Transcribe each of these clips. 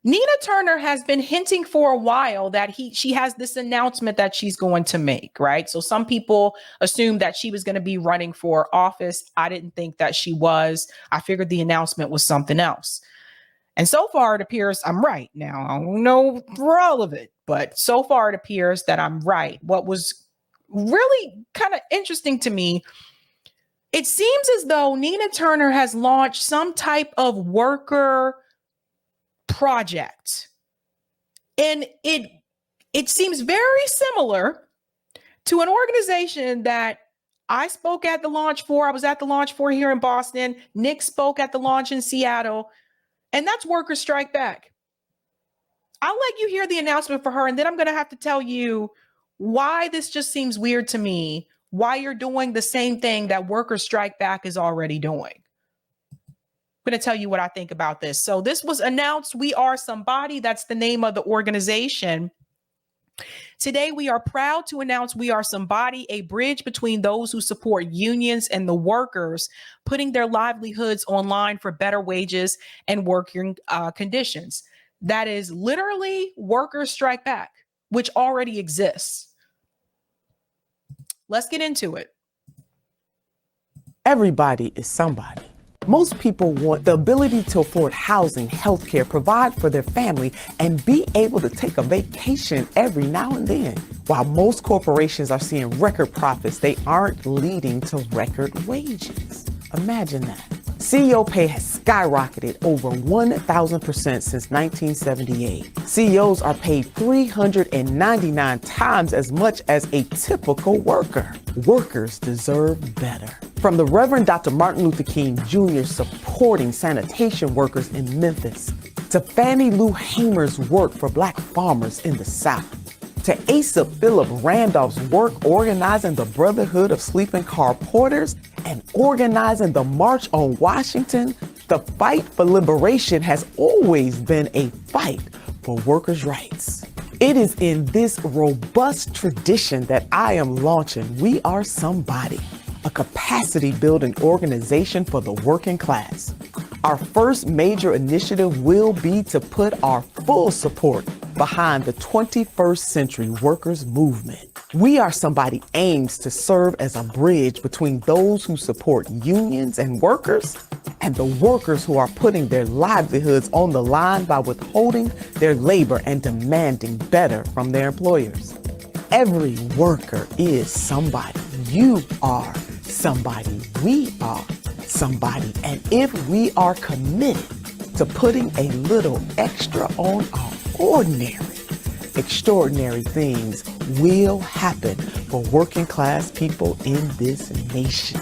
Nina Turner has been hinting for a while that she has this announcement that she's going to make, right? So some people assumed that she was going to be running for office. I didn't think that she was. I figured the announcement was something else. And so far it appears I'm right. Now, I don't know for all of it, but so far it appears that I'm right. What was really kind of interesting to me, it seems as though Nina Turner has launched some type of worker project. And it seems very similar to an organization that I spoke at the launch for. I was at the launch for here in Boston. Nick spoke at the launch in Seattle. And that's Workers Strike Back. I'll let you hear the announcement for her, and then I'm going to have to tell you why this just seems weird to me, why you're doing the same thing that Workers Strike Back is already doing. I'm going to tell you what I think about this. So this was announced. We Are Somebody. That's the name of the organization. Today, we are proud to announce We Are Somebody, a bridge between those who support unions and the workers, putting their livelihoods online for better wages and working conditions. That is literally Workers Strike Back, which already exists. Let's get into it. Everybody is somebody. Most people want the ability to afford housing, healthcare, provide for their family, and be able to take a vacation every now and then. While most corporations are seeing record profits, they aren't leading to record wages. Imagine that. CEO pay has skyrocketed over 1,000% since 1978. CEOs are paid 399 times as much as a typical worker. Workers deserve better. From the Reverend Dr. Martin Luther King Jr. supporting sanitation workers in Memphis, to Fannie Lou Hamer's work for Black farmers in the South, to Asa Philip Randolph's work organizing the Brotherhood of Sleeping Car Porters and organizing the March on Washington, the fight for liberation has always been a fight for workers' rights. It is in this robust tradition that I am launching We Are Somebody, a capacity-building organization for the working class. Our first major initiative will be to put our full support behind the 21st century workers movement. We Are Somebody aims to serve as a bridge between those who support unions and workers and the workers who are putting their livelihoods on the line by withholding their labor and demanding better from their employers. Every worker is somebody. You are somebody. We are somebody. And if we are committed to putting a little extra on our ordinary, extraordinary things will happen for working class people in this nation.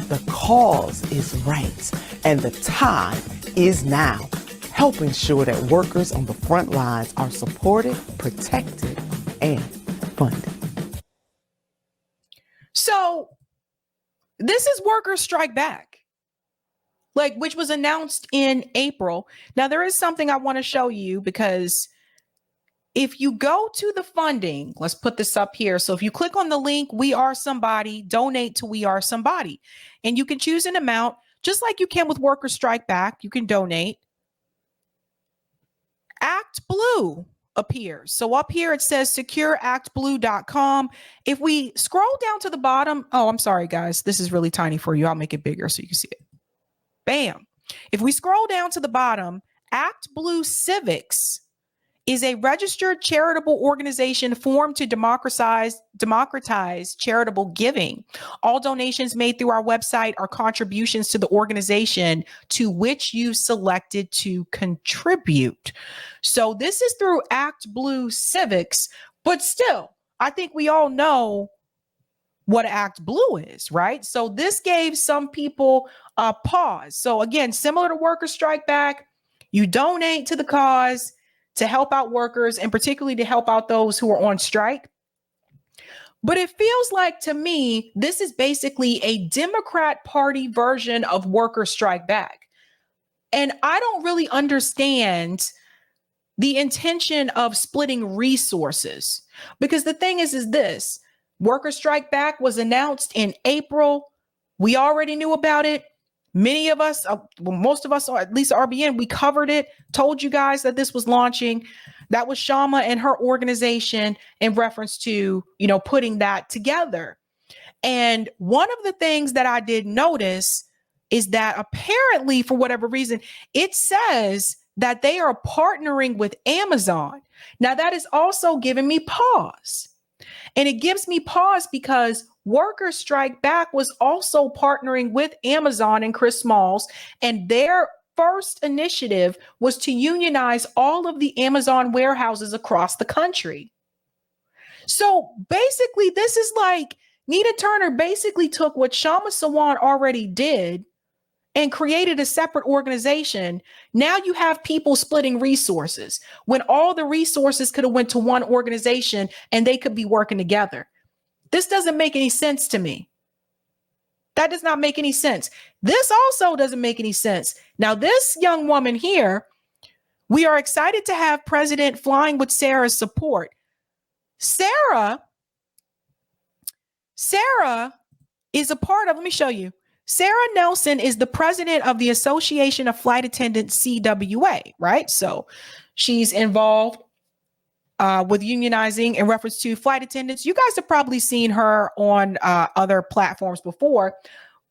The cause is right, and the time is now. Help ensure that workers on the front lines are supported, protected, and funded. So this is Workers Strike Back, which was announced in April. Now, there is something I want to show you, because if you go to the funding, let's put this up here. So if you click on the link, We Are Somebody, donate to We Are Somebody, and you can choose an amount, just like you can with Workers Strike Back. You can donate. Act Blue appears. So up here it says secureactblue.com. If we scroll down to the bottom, oh, I'm sorry, guys. This is really tiny for you. I'll make it bigger so you can see it. Bam. If we scroll down to the bottom, Act Blue Civics is a registered charitable organization formed to democratize charitable giving. All donations made through our website are contributions to the organization to which you selected to contribute. So this is through Act Blue Civics, but still, I think we all know what Act Blue is, right? So this gave some people a pause. So again, similar to Workers Strike Back, you donate to the cause to help out workers, and particularly to help out those who are on strike. But it feels like, to me, this is basically a Democrat Party version of Workers Strike Back. And I don't really understand the intention of splitting resources, because the thing is this: Workers Strike Back was announced in April. We already knew about it. Many of us, well, most of us, or at least RBN, we covered it, told you guys that this was launching. That was Shama and her organization in reference to, you know, putting that together. And one of the things that I did notice is that apparently, for whatever reason, it says that they are partnering with Amazon. Now, that is also giving me pause. And it gives me pause because Workers Strike Back was also partnering with Amazon and Chris Smalls, and their first initiative was to unionize all of the Amazon warehouses across the country. So basically, this is like Nita Turner basically took what Shama Sawan already did and created a separate organization. Now you have people splitting resources when all the resources could have went to one organization and they could be working together. This doesn't make any sense to me. That does not make any sense. This also doesn't make any sense. Now, this young woman here, we are excited to have President Flying with Sarah's support. Sarah is a part of, let me show you. Sarah Nelson is the president of the Association of Flight Attendants, CWA, right? So she's involved with unionizing in reference to flight attendants. You guys have probably seen her on other platforms before.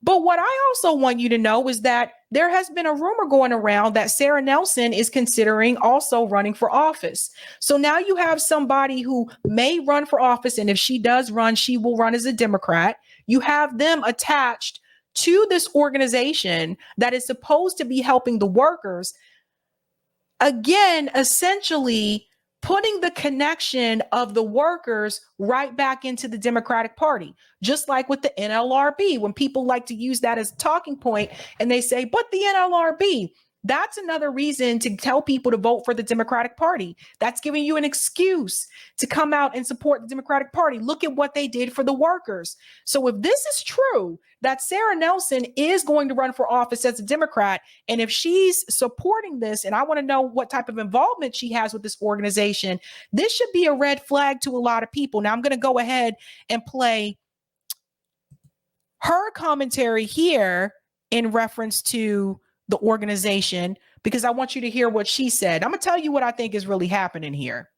But what I also want you to know is that there has been a rumor going around that Sarah Nelson is considering also running for office. So now you have somebody who may run for office. And if she does run, she will run as a Democrat. You have them attached to this organization that is supposed to be helping the workers. Again, essentially putting the connection of the workers right back into the Democratic Party, just like with the NLRB, when people like to use that as a talking point and they say, but the NLRB, that's another reason to tell people to vote for the Democratic Party. That's giving you an excuse to come out and support the Democratic Party. Look at what they did for the workers. So if this is true, that Sarah Nelson is going to run for office as a Democrat, and if she's supporting this, and I want to know what type of involvement she has with this organization, this should be a red flag to a lot of people. Now I'm going to go ahead and play her commentary here in reference to the organization, because I want you to hear what she said. I'm going to tell you what I think is really happening here.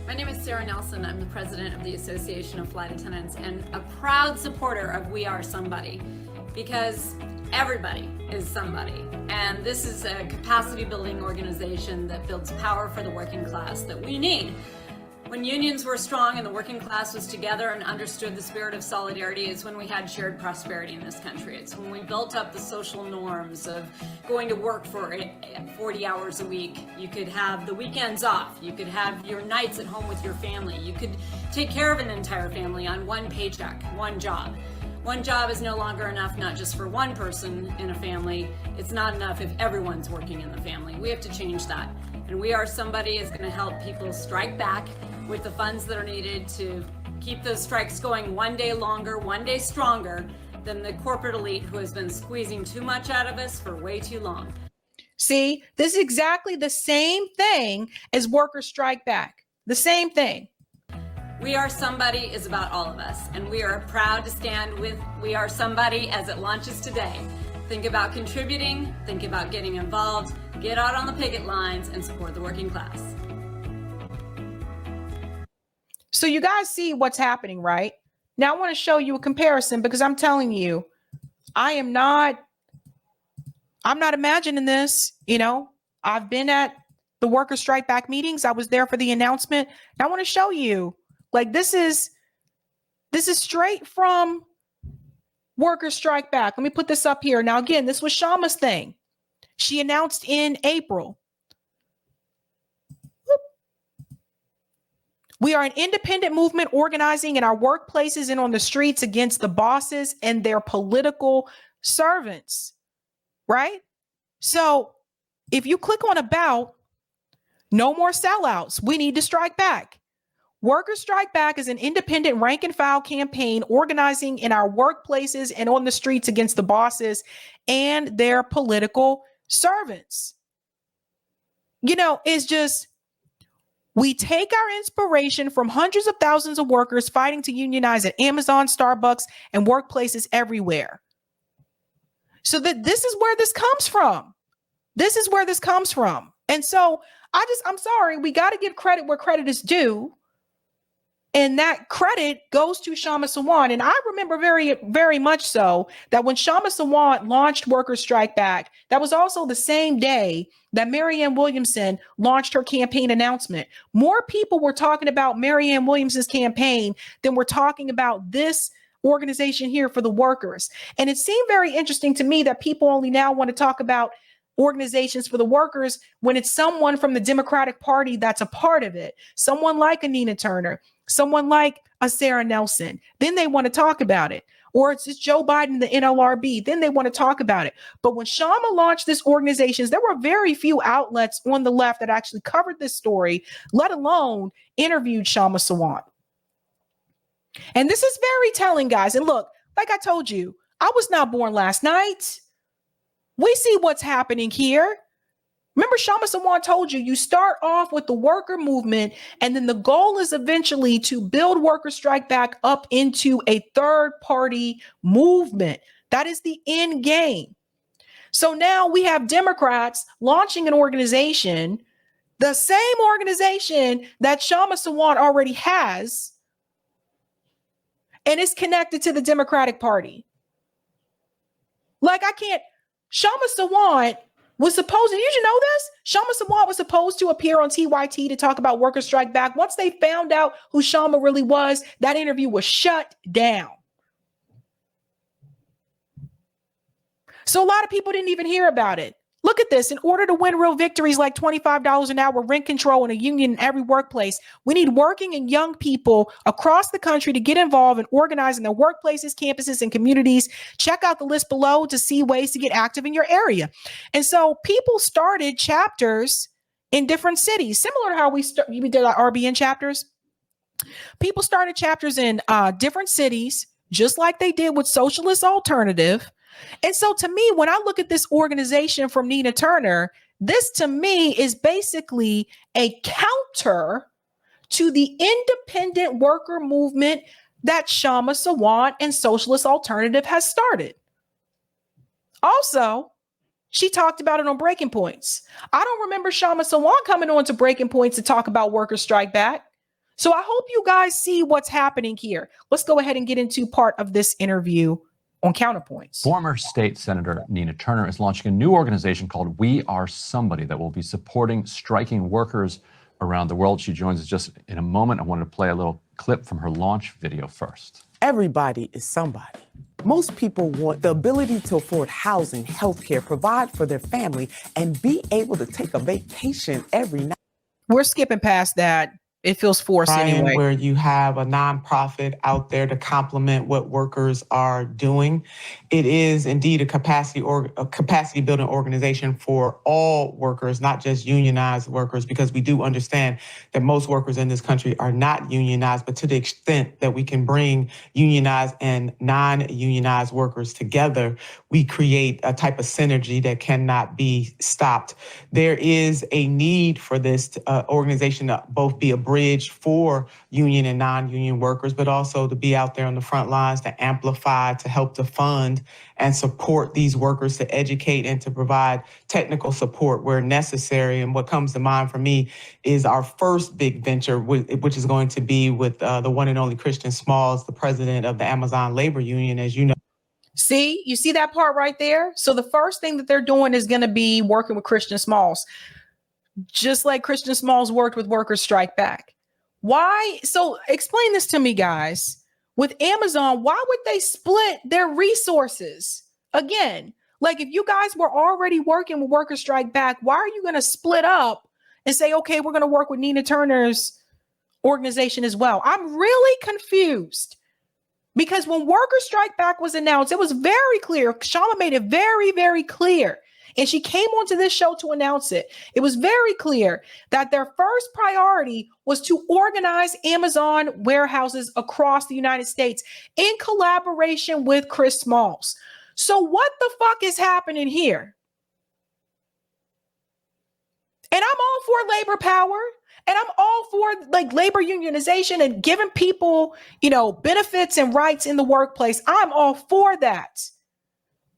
My name is Sarah Nelson. I'm the president of the Association of Flight Attendants and a proud supporter of We Are Somebody, because everybody is somebody. And this is a capacity building organization that builds power for the working class that we need. When unions were strong and the working class was together and understood the spirit of solidarity is when we had shared prosperity in this country. It's when we built up the social norms of going to work for 40 hours a week. You could have the weekends off. You could have your nights at home with your family. You could take care of an entire family on one paycheck, one job. One job is no longer enough, not just for one person in a family. It's not enough if everyone's working in the family. We have to change that. And We Are Somebody is going to help people strike back with the funds that are needed to keep those strikes going one day longer, one day stronger than the corporate elite who has been squeezing too much out of us for way too long. See, this is exactly the same thing as Workers Strike Back. The same thing. We Are Somebody is about all of us, and we are proud to stand with We Are Somebody as it launches today. Think about contributing, think about getting involved, get out on the picket lines and support the working class. So you guys see what's happening, right? Now I want to show you a comparison, because I'm telling you, I'm not imagining this. You know, I've been at the Workers Strike Back meetings. I was there for the announcement. And I want to show you, like, this is straight from Workers Strike Back. Let me put this up here. Now, again, this was Shama's thing. She announced in April. We are an independent movement organizing in our workplaces and on the streets against the bosses and their political servants, right? So if you click on About, no more sellouts. We need to strike back. Workers Strike Back is an independent rank and file campaign organizing in our workplaces and on the streets against the bosses and their political servants. You know, it's just, we take our inspiration from hundreds of thousands of workers fighting to unionize at Amazon, Starbucks, and workplaces everywhere. So that this is where this comes from. This is where this comes from. And so I'm sorry, we got to give credit where credit is due. And that credit goes to Shama Sawant. And I remember very, very much so that when Shama Sawant launched Workers Strike Back, that was also the same day that Marianne Williamson launched her campaign announcement. More people were talking about Marianne Williamson's campaign than we're talking about this organization here for the workers. And it seemed very interesting to me that people only now want to talk about organizations for the workers when it's someone from the Democratic Party that's a part of it. Someone like a Nina Turner, someone like a Sarah Nelson. Then they want to talk about it. Or it's just Joe Biden, the NLRB. Then they want to talk about it. But when Shama launched this organization, there were very few outlets on the left that actually covered this story, let alone interviewed Shama Sawant. And this is very telling, guys. And look, like I told you, I was not born last night. We see what's happening here. Remember, Shama Sawant told you, you start off with the worker movement, and then the goal is eventually to build Workers Strike Back up into a third-party movement. That is the end game. So now we have Democrats launching an organization, the same organization that Shama Sawant already has, and it's connected to the Democratic Party. Like, Shama Sawant was supposed to, did you know this? Shama Sawant was supposed to appear on TYT to talk about Workers Strike Back. Once they found out who Shama really was, that interview was shut down. So a lot of people didn't even hear about it. Look at this. In order to win real victories like $25 an hour, rent control, and a union in every workplace, we need working and young people across the country to get involved and organize in their workplaces, campuses, and communities. Check out the list below to see ways to get active in your area. And so people started chapters in different cities, similar to how we did our RBN chapters. People started chapters in different cities, just like they did with Socialist Alternative. And so to me, when I look at this organization from Nina Turner, this to me is basically a counter to the independent worker movement that Shama Sawant and Socialist Alternative has started. Also, she talked about it on Breaking Points. I don't remember Shama Sawant coming on to Breaking Points to talk about Workers Strike Back. So I hope you guys see what's happening here. Let's go ahead and get into part of this interview on Counterpoints. Former state senator Nina Turner is launching a new organization called We Are Somebody that will be supporting striking workers around the world. She joins us just in a moment. I wanted to play a little clip from her launch video first. Everybody is somebody. Most people want the ability to afford housing, healthcare, provide for their family, and be able to take a vacation every night. We're skipping past that. It feels forced anyway. Where you have a nonprofit out there to complement what workers are doing. It is indeed a capacity building organization for all workers, not just unionized workers, because we do understand that most workers in this country are not unionized, but to the extent that we can bring unionized and non-unionized workers together, we create a type of synergy that cannot be stopped. There is a need for this organization to both be a bridge for union and non-union workers, but also to be out there on the front lines to amplify, to help to fund and support these workers, to educate and to provide technical support where necessary. And what comes to mind for me is our first big venture, which is going to be with the one and only Christian Smalls, the president of the Amazon Labor Union, as you know. See, you see that part right there? So the first thing that they're doing is going to be working with Christian Smalls, just like Christian Smalls worked with Workers Strike Back. Why? So explain this to me, guys. With Amazon, why would they split their resources? Again, like if you guys were already working with Workers Strike Back, why are you going to split up and say, okay, we're going to work with Nina Turner's organization as well? I'm really confused. Because when Workers Strike Back was announced, it was very clear. Shama made it very, very clear. And she came onto this show to announce it. It was very clear that their first priority was to organize Amazon warehouses across the United States in collaboration with Chris Smalls. So what the fuck is happening here? And I'm all for labor power. And I'm all for like labor unionization and giving people, you know, benefits and rights in the workplace. I'm all for that.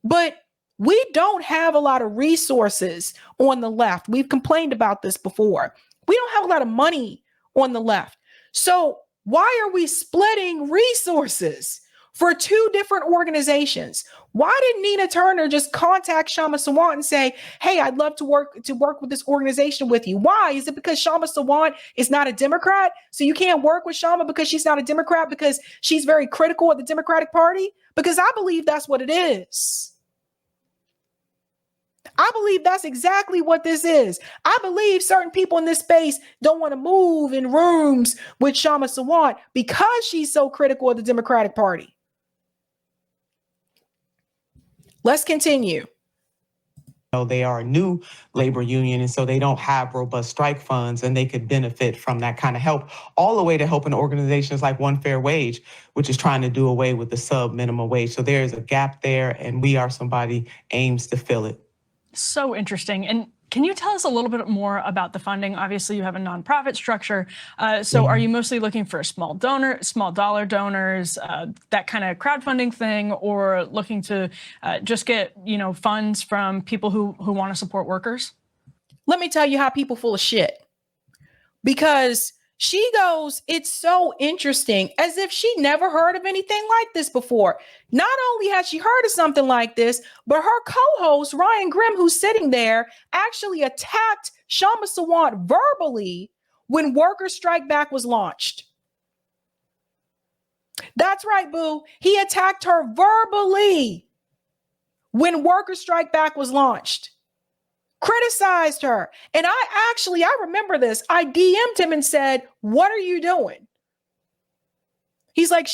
But We don't have a lot of resources on the left. We've complained about this before. We don't have a lot of money on the left. So why are we splitting resources for two different organizations? Why didn't Nina Turner just contact Shama Sawant and say, hey, I'd love to work with this organization with you? Why? Is it because Shama Sawant is not a Democrat? So you can't work with Shama because she's not a Democrat, because she's very critical of the Democratic Party? Because I believe that's what it is. I believe that's exactly what this is. I believe certain people in this space don't want to move in rooms with Shama Sawant because she's so critical of the Democratic Party. Let's continue. They are a new labor union, and so they don't have robust strike funds, and they could benefit from that kind of help, all the way to helping organizations like One Fair Wage, which is trying to do away with the sub minimum wage. So there's a gap there, and We Are Somebody aims to fill it. So interesting. And can you tell us a little bit more about the funding? Obviously, you have a nonprofit structure. So are you mostly looking for small dollar donors, that kind of crowdfunding thing, or looking to just get, funds from people who want to support workers? Let me tell you how people full of shit. Because she goes, it's so interesting, as if she never heard of anything like this before. Not only has she heard of something like this, but her co-host, Ryan Grimm, who's sitting there, actually attacked Shama Sawant verbally when Workers Strike Back was launched. That's right, boo. He attacked her verbally when Workers Strike Back was launched. Criticized her. And I remember this. I DM'd him and said, what are you doing? He's like,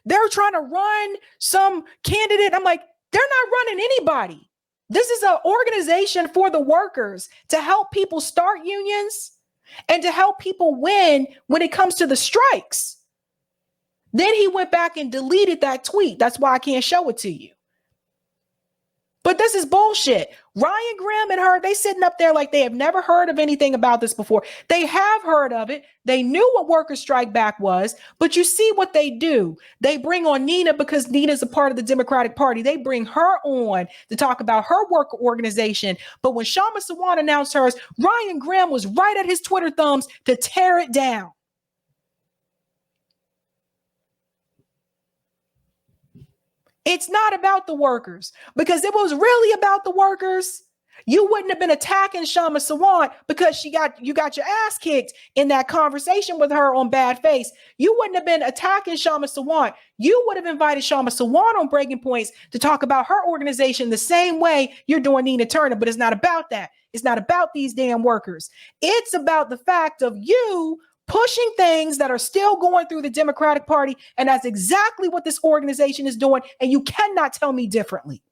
they're trying to run some candidate. I'm like, they're not running anybody. This is an organization for the workers to help people start unions and to help people win when it comes to the strikes. Then he went back and deleted that tweet. That's why I can't show it to you. But this is bullshit. Ryan Grimm and her, they sitting up there like they have never heard of anything about this before. They have heard of it. They knew what Workers Strike Back was, but you see what they do. They bring on Nina because Nina's a part of the Democratic Party. They bring her on to talk about her worker organization. But when Shama Sawant announced hers, Ryan Grimm was right at his Twitter thumbs to tear it down. It's not about the workers, because if it was really about the workers, you wouldn't have been attacking Shama Sawant because you got your ass kicked in that conversation with her on Bad Face. You wouldn't have been attacking Shama Sawant. You would have invited Shama Sawant on Breaking Points to talk about her organization the same way you're doing Nina Turner. But it's not about that. It's not about these damn workers. It's about the fact of you pushing things that are still going through the Democratic Party. And that's exactly what this organization is doing. And you cannot tell me differently.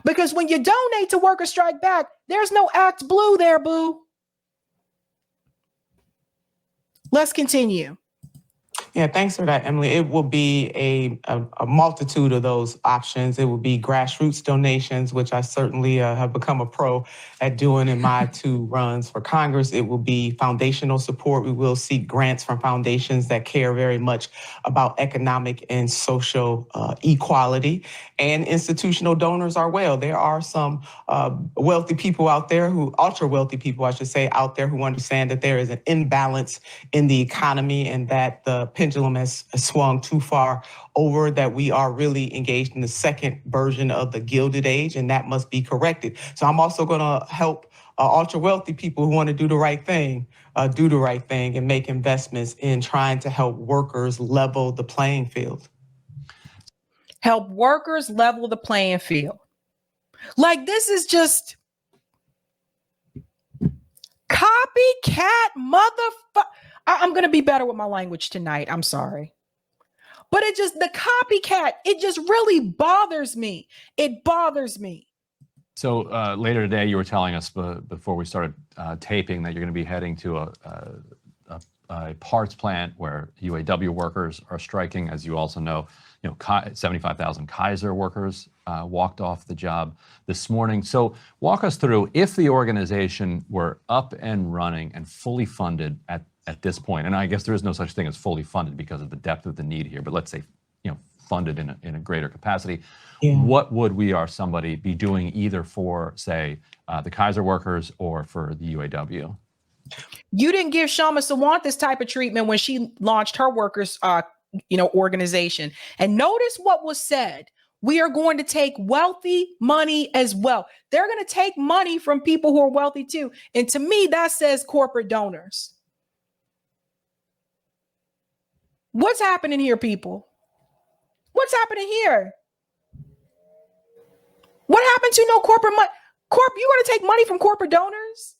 Because when you donate to Workers Strike Back, there's no Act Blue there, boo. Let's continue. Yeah, thanks for that, Emily. It will be a multitude of those options. It will be grassroots donations, which I certainly have become a pro at doing in my 2 runs for Congress. It will be foundational support. We will seek grants from foundations that care very much about economic and social equality, and institutional donors are well. There are some wealthy people out there ultra wealthy people, I should say, out there who understand that there is an imbalance in the economy and that the pendulum has swung too far over, that we are really engaged in the second version of the Gilded Age, and that must be corrected. So I'm also going to help ultra wealthy people who want to do the right thing and make investments in trying to help workers level the playing field. Help workers level the playing field. Like, this is just copycat motherfucker. I'm going to be better with my language tonight. I'm sorry. But the copycat, it just really bothers me. It bothers me. So later today, you were telling us before we started taping that you're going to be heading to a parts plant where UAW workers are striking. As you also know, 75,000 Kaiser workers walked off the job this morning. So walk us through, if the organization were up and running and fully funded at this point, and I guess there is no such thing as fully funded because of the depth of the need here, but let's say, funded in a greater capacity. Yeah. What would We Are Somebody be doing either for, say, the Kaiser workers or for the UAW? You didn't give Shama Sawant this type of treatment when she launched her workers, organization. And notice what was said. We are going to take wealthy money as well. They're going to take money from people who are wealthy too. And to me, that says corporate donors. What's happening here, people? What's happening here? What happened to no corporate money? You want to take money from corporate donors?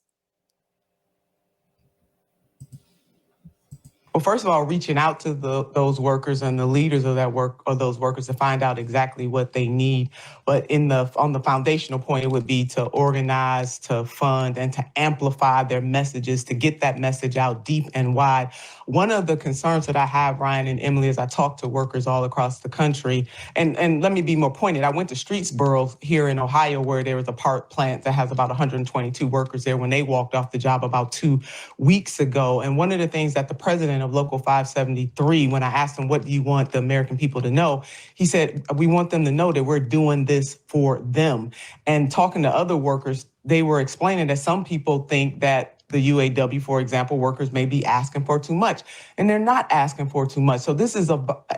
Well, first of all, reaching out to those workers and the leaders of that work or those workers to find out exactly what they need. But on the foundational point, it would be to organize, to fund, and to amplify their messages, to get that message out deep and wide. One of the concerns that I have, Ryan and Emily, as I talk to workers all across the country, and let me be more pointed. I went to Streetsboro here in Ohio, where there was a part plant that has about 122 workers there when they walked off the job about 2 weeks ago. And one of the things that the president of Local 573, when I asked him, what do you want the American people to know? He said, we want them to know that we're doing this for them. And talking to other workers, they were explaining that some people think that the UAW, for example, workers may be asking for too much, and they're not asking for too much. So this is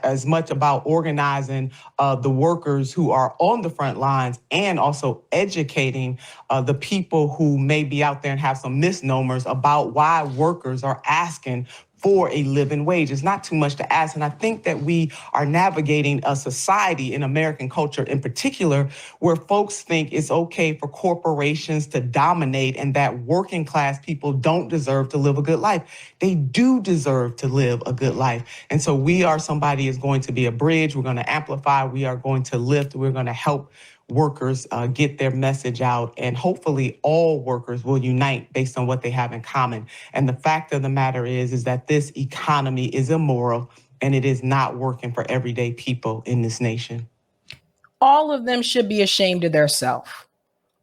as much about organizing the workers who are on the front lines and also educating the people who may be out there and have some misnomers about why workers are asking for a living wage. It's not too much to ask. And I think that we are navigating a society in American culture in particular, where folks think it's okay for corporations to dominate and that working class people don't deserve to live a good life. They do deserve to live a good life. And so We Are Somebody is going to be a bridge. We're going to amplify. We are going to lift. We're going to help workers get their message out, and hopefully all workers will unite based on what they have in common. And the fact of the matter is that this economy is immoral and it is not working for everyday people in this nation. All of them should be ashamed of themselves.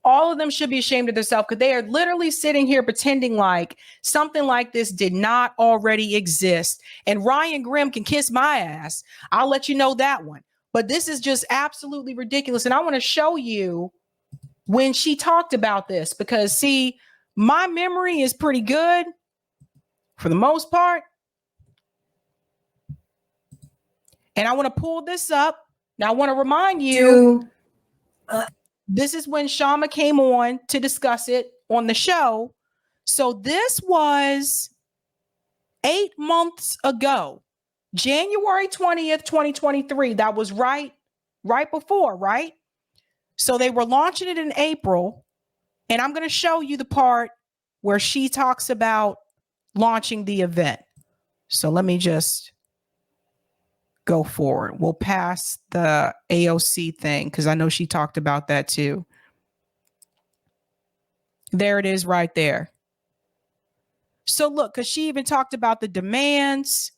All of them should be ashamed of themselves, because they are literally sitting here pretending like something like this did not already exist. And Ryan Grimm can kiss my ass. I'll let you know that one. But this is just absolutely ridiculous. And I want to show you when she talked about this, because see, my memory is pretty good for the most part. And I want to pull this up. Now, I want to remind you, this is when Shama came on to discuss it on the show. So this was 8 months ago. January 20th, 2023. That was right before, right? So they were launching it in April. And I'm going to show you the part where she talks about launching the event. So let me just go forward. We'll pass the AOC thing, because I know she talked about that too. There it is right there. So look, because she even talked about the demands.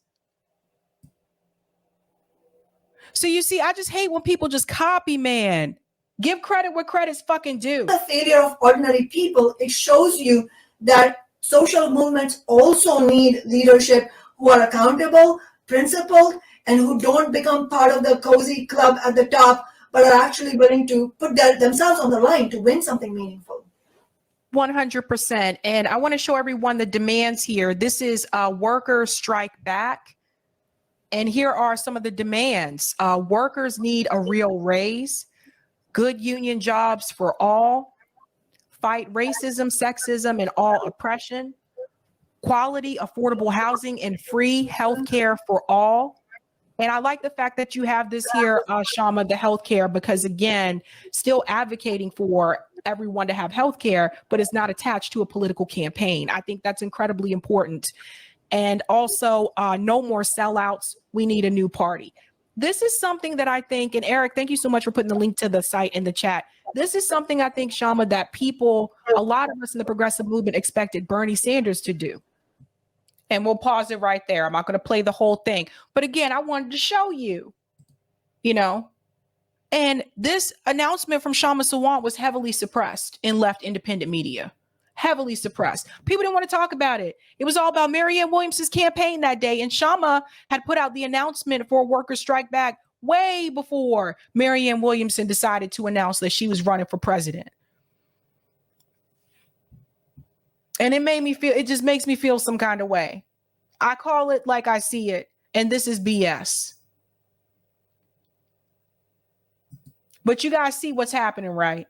So you see, I just hate when people just copy, man. Give credit where credit's fucking due. The failure of ordinary people, it shows you that social movements also need leadership who are accountable, principled, and who don't become part of the cozy club at the top, but are actually willing to put themselves on the line to win something meaningful. 100%. And I want to show everyone the demands here. This is Workers Strike Back. And here are some of the demands. Workers need a real raise, good union jobs for all, fight racism, sexism, and all oppression, quality, affordable housing, and free health care for all. And I like the fact that you have this here, Shama, the healthcare, because again, still advocating for everyone to have healthcare, but it's not attached to a political campaign. I think that's incredibly important. And also, no more sellouts. We need a new party. This is something that I think, and Eric, thank you so much for putting the link to the site in the chat. This is something I think, Shama, that people, a lot of us in the progressive movement expected Bernie Sanders to do. And we'll pause it right there. I'm not going to play the whole thing. But again, I wanted to show you, and this announcement from Shama Sawant was heavily suppressed in left independent media. Heavily suppressed. People didn't want to talk about it. It was all about Marianne Williamson's campaign that day. And Shama had put out the announcement for Workers Strike Back way before Marianne Williamson decided to announce that she was running for president. And it just makes me feel some kind of way. I call it like I see it, and this is BS. But you guys see what's happening, right?